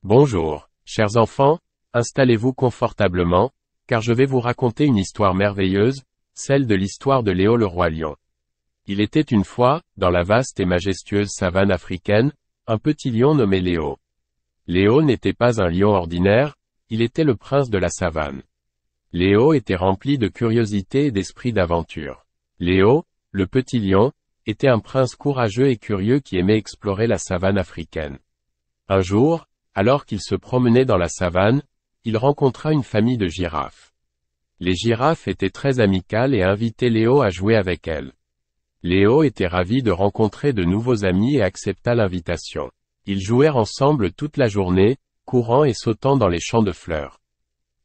Bonjour, chers enfants, installez-vous confortablement, car je vais vous raconter une histoire merveilleuse, celle de l'histoire de Léo le roi lion. Il était une fois, dans la vaste et majestueuse savane africaine, un petit lion nommé Léo. Léo n'était pas un lion ordinaire, il était le prince de la savane. Léo était rempli de curiosité et d'esprit d'aventure. Léo, le petit lion, était un prince courageux et curieux qui aimait explorer la savane africaine. Un jour, alors qu'il se promenait dans la savane, il rencontra une famille de girafes. Les girafes étaient très amicales et invitaient Léo à jouer avec elles. Léo était ravi de rencontrer de nouveaux amis et accepta l'invitation. Ils jouèrent ensemble toute la journée, courant et sautant dans les champs de fleurs.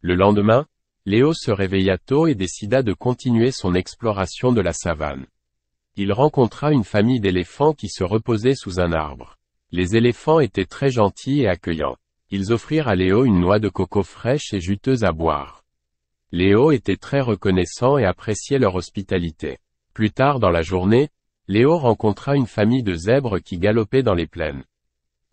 Le lendemain, Léo se réveilla tôt et décida de continuer son exploration de la savane. Il rencontra une famille d'éléphants qui se reposaient sous un arbre. Les éléphants étaient très gentils et accueillants. Ils offrirent à Léo une noix de coco fraîche et juteuse à boire. Léo était très reconnaissant et appréciait leur hospitalité. Plus tard dans la journée, Léo rencontra une famille de zèbres qui galopaient dans les plaines.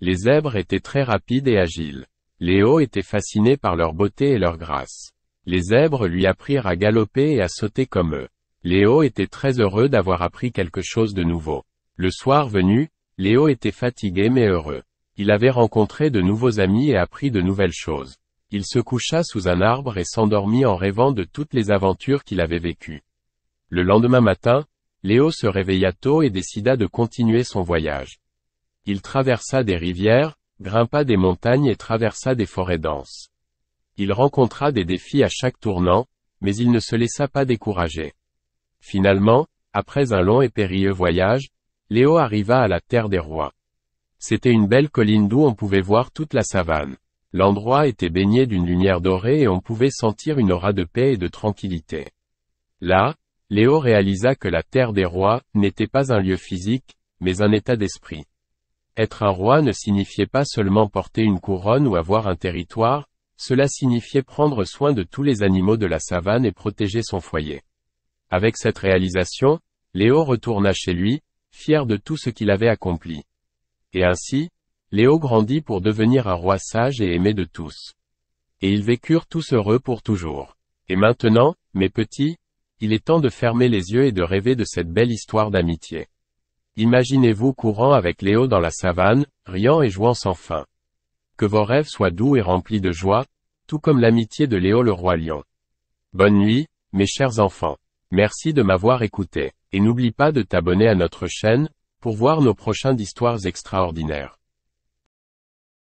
Les zèbres étaient très rapides et agiles. Léo était fasciné par leur beauté et leur grâce. Les zèbres lui apprirent à galoper et à sauter comme eux. Léo était très heureux d'avoir appris quelque chose de nouveau. Le soir venu, Léo était fatigué mais heureux. Il avait rencontré de nouveaux amis et appris de nouvelles choses. Il se coucha sous un arbre et s'endormit en rêvant de toutes les aventures qu'il avait vécues. Le lendemain matin, Léo se réveilla tôt et décida de continuer son voyage. Il traversa des rivières, grimpa des montagnes et traversa des forêts denses. Il rencontra des défis à chaque tournant, mais il ne se laissa pas décourager. Finalement, après un long et périlleux voyage, Léo arriva à la terre des rois. C'était une belle colline d'où on pouvait voir toute la savane. L'endroit était baigné d'une lumière dorée et on pouvait sentir une aura de paix et de tranquillité. Là, Léo réalisa que la terre des rois n'était pas un lieu physique, mais un état d'esprit. Être un roi ne signifiait pas seulement porter une couronne ou avoir un territoire, cela signifiait prendre soin de tous les animaux de la savane et protéger son foyer. Avec cette réalisation, Léo retourna chez lui, fier de tout ce qu'il avait accompli. Et ainsi, Léo grandit pour devenir un roi sage et aimé de tous. Et ils vécurent tous heureux pour toujours. Et maintenant, mes petits, il est temps de fermer les yeux et de rêver de cette belle histoire d'amitié. Imaginez-vous courant avec Léo dans la savane, riant et jouant sans fin. Que vos rêves soient doux et remplis de joie, tout comme l'amitié de Léo le roi lion. Bonne nuit, mes chers enfants. Merci de m'avoir écouté. Et n'oublie pas de t'abonner à notre chaîne, pour voir nos prochaines histoires extraordinaires.